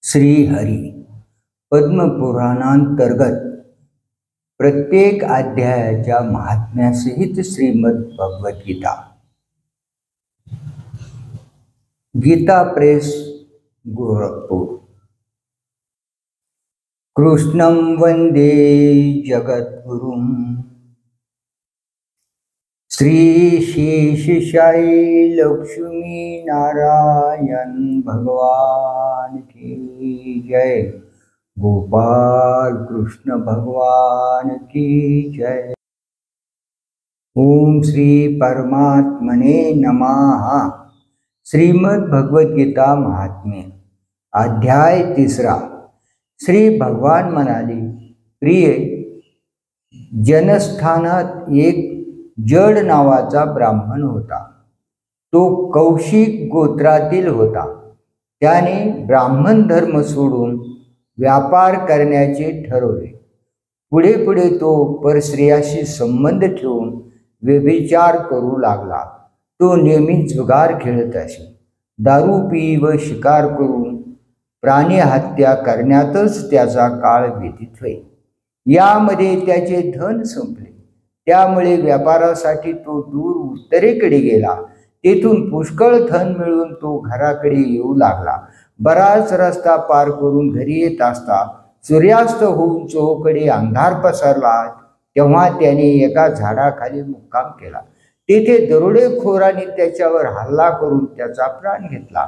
श्री हरी पद्मपुराणांतर्गत प्रत्येक अध्यायाच्या महात्म्यासहित श्रीमद भगवद्गीता। गीता प्रेस, गोरखपुर। कृष्णं वंदे जगद्गुरुं श्री शेषशायी लक्ष्मी नारायण भगवान की जय। गोपाल कृष्ण भगवान की जय। ओम श्री परमात्मने नमः। श्रीमद् भगवद्गीता महात्म्य अध्याय 3। श्री भगवान म्हणाले, प्रिय, जनस्थानात एक जड नावाचा ब्राह्मण होता। तो कौशिक गोत्रातील होता। त्याने ब्राह्मण धर्म सोडून व्यापार करण्याचे ठरवले। पुढे पुढे तो परस्त्रियाशी संबंध ठेवून व्यभिचार करू लागला। तो नेहमी जुगार खेळत असे। दारू पी व शिकार करून प्राणी हत्या करण्यातच त्याचा काळ व्यतीत होई। यामध्ये त्याचे धन संपले। त्यामुळे व्यापारासाठी तो दूर उत्तरेकडे गेला। तेथून पुष्कळ धन मिळून तो घराकडे येऊ लागला। बराच रस्ता पार करून घरी येत असता सूर्यास्त होऊन चोहोकडे अंधार पसरला। तेव्हा त्याने एका झाडाखाली मुक्काम केला। तेथे दरोडेखोरांनी त्याच्यावर हल्ला करून त्याचा प्राण घेतला।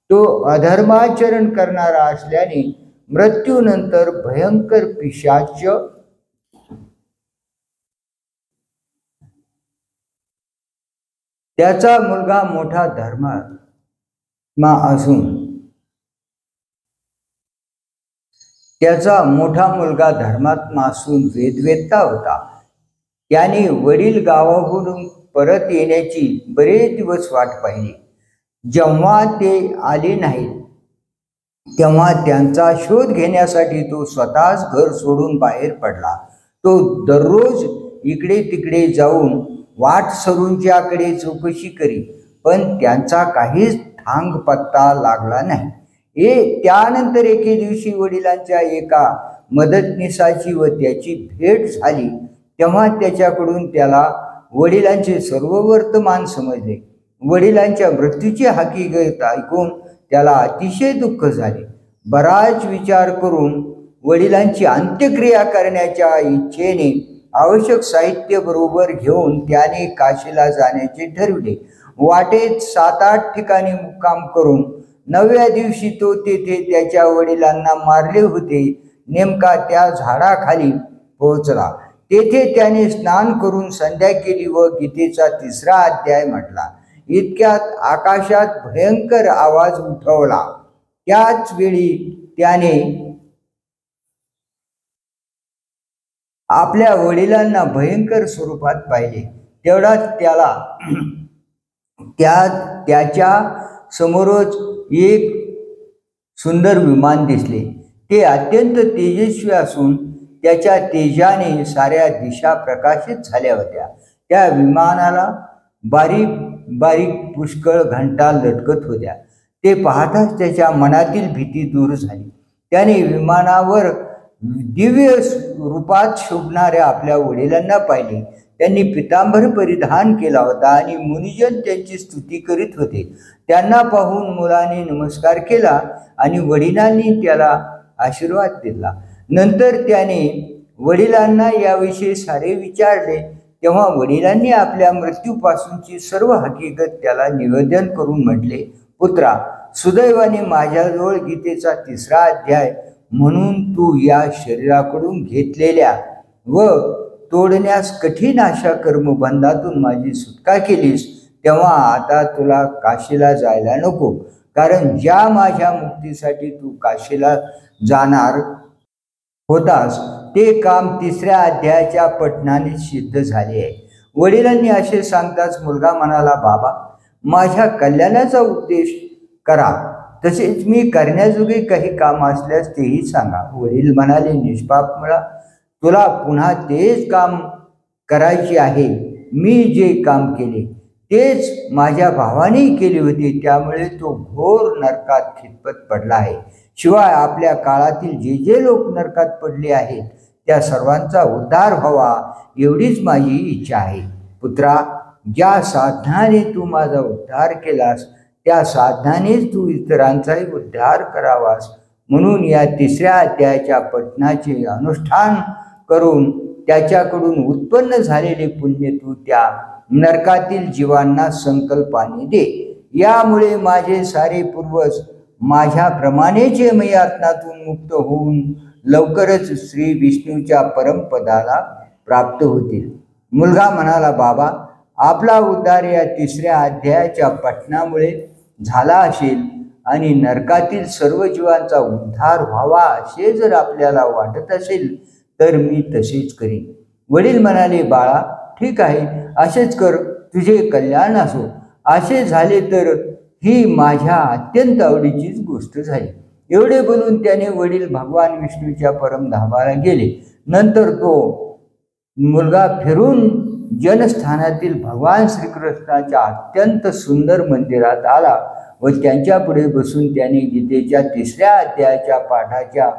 तो अधर्माचरण करणारा असल्याने मृत्यूनंतर भयंकर पिशाच त्याचा मुलगा मोठा धर्मात्मा असून वेदवेत्ता होता। त्याने वडील गावावरून परत येण्याची बरेच दिवस वाट पाहिली। जेव्हा ते आले नाहीत तेव्हा त्यांचा शोध घेण्यासाठी तो स्वतःच घर सोडून बाहेर पडला। तो दररोज इकडे तिकडे जाऊन वाटसरूंच्याकडे चौकशी करी, पण त्यांचा काहीच थांग पत्ता लागला नाही। त्यानंतर एके दिवशी वडिलांच्या एका मदतनीसाची व त्याची भेट झाली। तेव्हा त्याच्याकडून त्याला वडिलांचे सर्व वर्तमान समजले। वडिलांच्या मृत्यूची हकीकत ऐकून त्याला अतिशय दुःख झाले। बराच विचार करून वडिलांची अंत्यक्रिया करण्याच्या इच्छेने आवश्यक साहित्य बरोबर घेऊन त्याने काशीला जाण्याचे ठरविले। वाटेत 7-8 ठिकाणी मुक्काम करून 9व्या दिवशी तो तेथे त्याच्या वडिलांना मारले होते नेमका त्या झाडाखाली पोहोचला। तेथे त्याने स्नान करून संध्या केली व गीतेचा 3रा अध्याय म्हटला। इतक्यात आकाशात भयंकर आवाज उठवला। त्याच वेळी त्याने आपल्या वडिलांना भयंकर स्वरूपात पाहिले। तेवढ्यात त्याला त्याच्या समोरच एक सुंदर विमान दिसले। ते अत्यंत तेजस्वी असून त्याच्या तेजाने साऱ्या दिशा प्रकाशित झाल्या होत्या। त्या विमानाला बारीक बारीक पुष्कळ घंटा लटकत होत्या। ते पाहताच त्याच्या मनातील भीती दूर झाली। त्याने विमानावर दिव्य रूपात शोभणाऱ्या आपल्या वडिलांना पाहिले। त्यांनी पितांबर परिधान केला होता आणि मुनिजन त्यांची स्तुती करीत होते। त्यांना पाहून मुलाने नमस्कार केला आणि वडिलांनी त्याला आशीर्वाद दिला। नंतर त्याने वडिलांना याविषयी सारे विचारले। तेव्हा वडिलांनी आपल्या मृत्यूपासूनची सर्व हकीकत त्याला निवेदन करून म्हटले, पुत्रा, सुदैवाने माझ्याजवळ गीतेचा 3रा अध्याय म्हणून तू या शरीराकडून घेतलेल्या व तोडण्यास कठीण अशा कर्मबंधातून माझी सुटका केलीस। तेव्हा आता तुला काशीला जायला नको, कारण ज्या माझ्या मुक्तीसाठी तू काशीला जाणार होतास ते काम 3ऱ्या अध्यायाच्या पठणाने सिद्ध झाले आहे। वडिलांनी असे सांगताच मुलगा म्हणाला, बाबा, माझ्या कल्याणाचा उपदेश करा, तसेच मी करण्याजोगे काही काम असल्यास तेही सांगा। वडील म्हणाले, निष्पाप मुला, तुला पुन्हा तेच काम करायचे आहे। मी जे काम केले तेच माझ्या भावाने केले होते, त्यामुळे तो घोर नरकात खितपत पडला आहे। शिवाय आपल्या काळातील जे जे लोक नरकात पडले आहेत त्या सर्वांचा उद्धार व्हावा एवढीच माझी इच्छा आहे. पुत्रा, ज्या साधनाने तू माझा उद्धार केलास त्या साधनानेच तू इतरांचाही उद्धार करावास, म्हणून या 3ऱ्या अध्यायाच्या पठणाचे अनुष्ठान करून त्याच्याकडून उत्पन्न झालेले पुण्य तू त्या नरकातील जीवांना संकल्पाने दे. यामुळे माझे सारे पूर्वज माझ्याप्रमाणेच यमयातनातून मुक्त होऊन लवकरच श्री विष्णूच्या परमपदाला प्राप्त होतील. मुलगा म्हणाला, बाबा, आपला उद्धार या 3ऱ्या अध्यायाच्या पठणामुळे झाला असेल आणि नरकातील सर्व जीवांचा उद्धार व्हावा असे जर आपल्याला वाटत असेल तर मी तसेच करीन. वडील म्हणाले, बाळा, ठीक आहे, असेच कर, तुझे कल्याण असो. असे झाले तर ही माझ्या अत्यंत आवडीचीच गोष्ट झाली. एवढे बोलून त्याने वडील भगवान विष्णूच्या परमधामाला गेले. नंतर तो मुलगा फिरून जनस्थानातील भगवान श्रीकृष्णाच्या अत्यंत सुंदर मंदिरात आला व त्यांच्या पुढे बसून त्याने गीतेच्या 3ऱ्या अध्यायाच्या पाठाच्या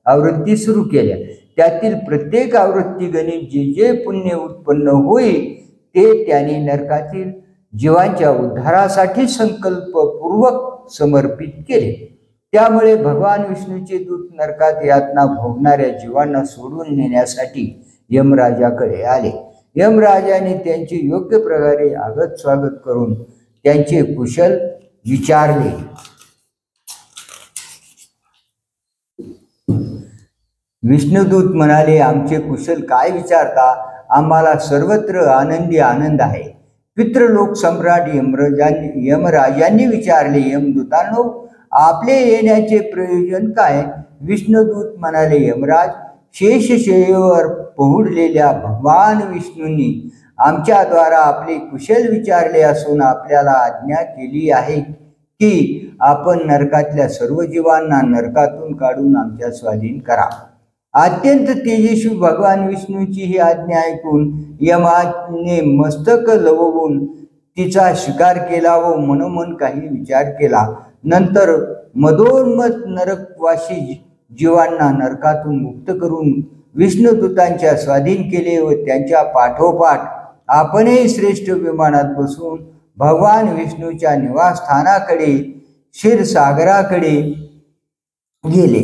आवृत्ती सुरू केल्या. त्यातील प्रत्येक आवृत्ती गणित जे जे पुण्य उत्पन्न होईल ते त्याने नरकातील जीवांच्या उद्धारासाठी संकल्पपूर्वक समर्पित केले. त्यामुळे भगवान विष्णूचे दूत नरकात यातना भोगणाऱ्या जीवांना सोडून नेण्यासाठी यमराजाकडे आले. यमराजाने त्यांचे योग्य प्रकारे आगत स्वागत करून त्यांचे कुशल विचारले. विष्णुदूत म्हणाले, आमचे कुशल काय विचारता, आम्हाला सर्वत्र आनंदी आनंद आहे. पितृलोक सम्राट यमराजांनी विचारले, यमदूतांनो, आपले येण्याचे प्रयोजन काय? विष्णुदूत म्हणाले, यमराज, शेषशय्येवर पहुडलेल्या भगवान विष्णूंनी आमच्याद्वारा आपले कुशल विचारले असून आपल्याला आज्ञा केली आहे की आपण नरकातल्या सर्व जीवांना नरकातून काढून आमच्या स्वाधीन करा. अत्यंत तेजस्वी भगवान विष्णूची ही आज्ञा ऐकून यमाने मस्तक लववून तिचा स्वीकार केला व मनोमन काही विचार केला. नंतर मधोन्मत नरकवासी जीवांना नरकातून मुक्त करून विष्णुदूतांच्या स्वाधीन केले व त्यांच्या पाठोपाठ आपणही श्रेष्ठ विमानात बसून भगवान विष्णूच्या निवासस्थानाकडे क्षीरसागराकडे गेले.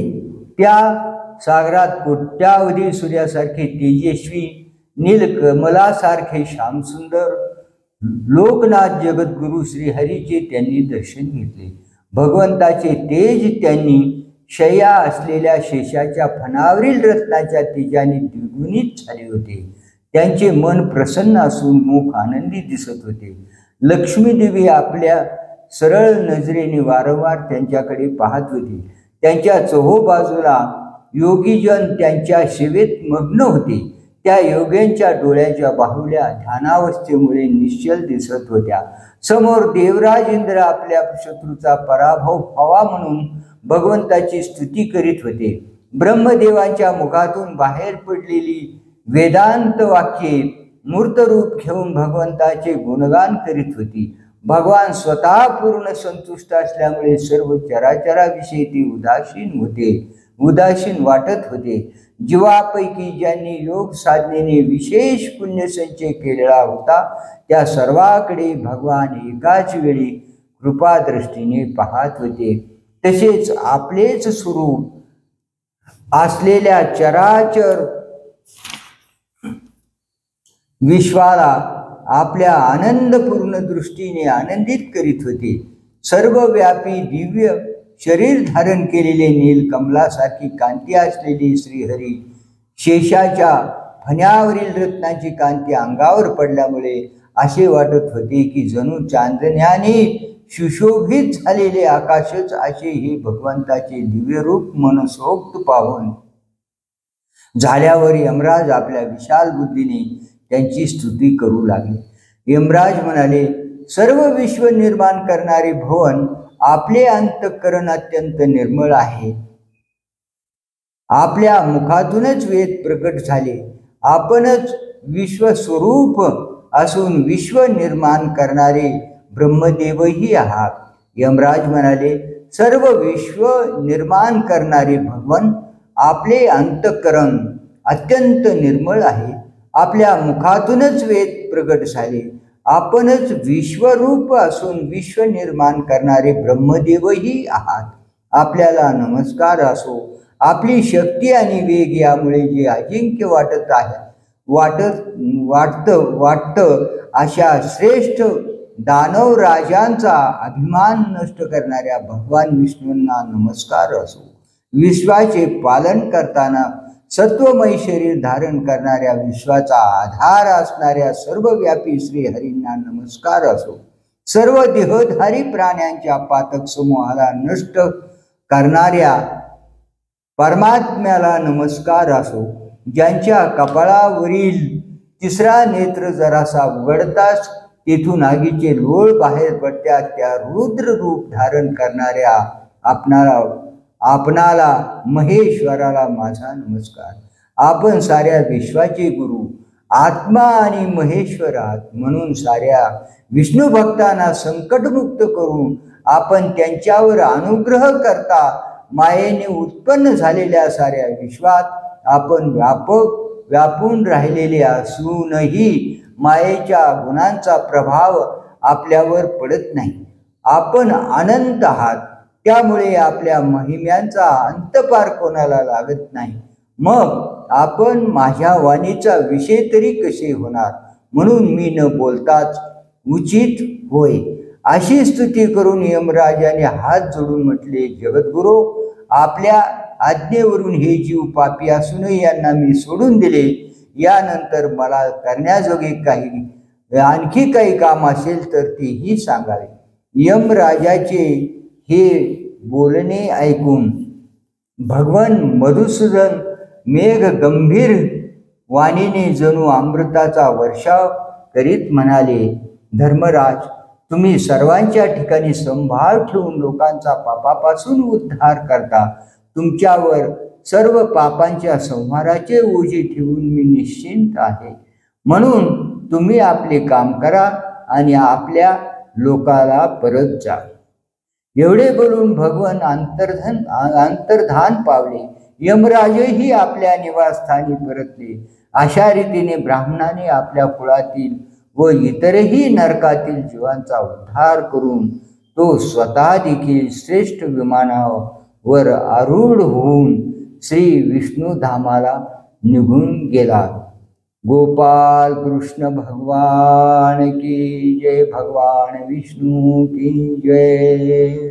त्या सागरात कोट्यावधी सूर्यासारखे तेजस्वी, नीलकमलासारखे श्यामसुंदर लोकनाथ जगद्गुरु श्रीहरीचे त्यांनी दर्शन घेतले. भगवंताचे तेज त्यांनी शय्या असलेल्या शेषाच्या फणावरील रत्नाच्या तेजाने द्विगुणित झाले होते. त्यांचे मन प्रसन्न असून मुख आनंदी दिसत होते. लक्ष्मी देवी आपल्या सरळ नजरेने वारंवार त्यांच्याकडे पाहत होती. त्यांच्या चोहोबाजूला योगीजन त्यांच्या सेवेत मग्न होते. त्या योग्यांच्या डोळ्याच्या बाहुल्या ध्यानावस्थेमुळे निश्चल दिसत होत्या. समोर देवराज इंद्र आपल्या शत्रूचा पराभव व्हावा म्हणून भगवंताची स्तुती करीत होते. ब्रह्मदेवांच्या मुखातून बाहेर पडलेली वेदांत वाक्ये मूर्तरूप घेऊन भगवंताचे गुणगान करीत होती. भगवान स्वतः पूर्ण संतुष्ट असल्यामुळे सर्व चराचराविषयी ते उदासीन वाटत होते. जीवापैकी ज्यांनी योग साधनेने विशेष पुण्यसंचय केलेला होता त्या सर्वांकडे भगवान एकाच वेळी कृपादृष्टीने पाहत होते. तसेच आपलेच स्वरूप असलेल्या चराचर विश्वाला आपल्या आनंदपूर्ण दृष्टीने आनंदित करीत होते. सर्वव्यापी दिव्य शरीर धारण केलेले नीलकमलासारखी कांती असलेली श्रीहरी शेषाच्या फण्यावरील रत्नाची कांती अंगावर पडल्यामुळे असे वाटत होते की जणू चांदण्याने सुशोभित झालेले आकाशच असे हे भगवंताचे दिव्य रूप मनसोक्त पाहून झाल्यावर यमराज आपल्या विशाल बुद्धीने त्यांची स्तुती करू लागले. यमराज म्हणाले, सर्व विश्व निर्माण करणारे भवन आपले अंतःकरण अत्यंत निर्मळ आहे. आपल्या मुखातूनच वेद प्रकट झाले. आपणच विश्वस्वरूप असून विश्व निर्माण करणारे ब्रह्मदेवही आहात. यमराज म्हणाले, सर्व विश्व निर्माण करणारे भगवान आपले अंतःकरण अत्यंत निर्मळ आहे. आपल्या मुखातूनच वेद प्रगट झाले. आपणच विश्वरूप असून विश्व निर्माण करणारे ब्रह्मदेवही आहात. आपल्याला नमस्कार असो. आपली शक्ती आणि वेग यामुळे जे अजिंक्य वाटतं अशा श्रेष्ठ दानव राजांचा अभिमान नष्ट करणाऱ्या भगवान विष्णूंना नमस्कार असो. विश्वाचे पालन करताना सत्वमय शरीर धारण करणाऱ्या विश्वाचा आधार असणाऱ्या सर्वव्यापी श्री हरींना नमस्कार असो. सर्व देहधारी प्राण्यांच्या पातक समूहाला नष्ट करणाऱ्या परमात्म्याला नमस्कार असो. ज्यांच्या कपाळावरील तिसरा नेत्र जरासा उघडताच तेथून आगीचे लोळ बाहेर पडतात त्या रुद्र रूप धारण करणाऱ्या आपणाला महेश्वराला माझा नमस्कार. आपण साऱ्या विश्वाचे गुरु आत्मा आणि महेश्वर आहात. म्हणून साऱ्या विष्णू भक्तांना संकटमुक्त करून आपण त्यांच्यावर अनुग्रह करता मायेने उत्पन्न झालेल्या साऱ्या विश्वात आपण व्यापून राहिलेले असूनही मायेच्या गुणांचा प्रभाव आपल्यावर पडत नाही. आपण अनंत आहात. त्यामुळे आपल्या महिम्यांचा अंतपार कोणाला लागत नाही. मग आपण माझ्या वाणीचा विषय तरी कसे होणार. म्हणून मी न बोलताच उचित होय. अशी स्तुती करून यमराजाने हात जोडून म्हटले, जगद्गुरू, आपल्या आज्ञेवरून हे जीव पापी असूनही यांना मी सोडून दिले. यानंतर मला करण्याजोगे आणखी काही काम असेल तर तेही सांगावे. यमराजाचे हे बोलणे ऐकून भगवान मधुसूदन मेघ गंभीर वाणीने जणू अमृताचा वर्षाव करीत म्हणाले, धर्मराज, तुम्ही सर्वांच्या ठिकाणी संभाळ ठेवून लोकांचा पापापासून उद्धार करता. तुमच्यावर सर्व पापांच्या संहाराचे ओझे ठेवून मी निश्चिंत आहे. म्हणून तुम्ही आपले काम करा आणि आपल्या लोकाला परत जा. एवढे बोलून भगवान अंतर्धान पावले. यमराजही आपल्या निवासस्थानी परतले. अशा रीतीने ब्राह्मणाने आपल्या कुळातील व इतरही नरकातील जीवांचा उद्धार करून तो स्वतः देखील श्रेष्ठ विमानावर आरूढ होऊन श्री विष्णू धामाला निघून गेला. गोपाल कृष्ण भगवान की जय. भगवान विष्णू की जय.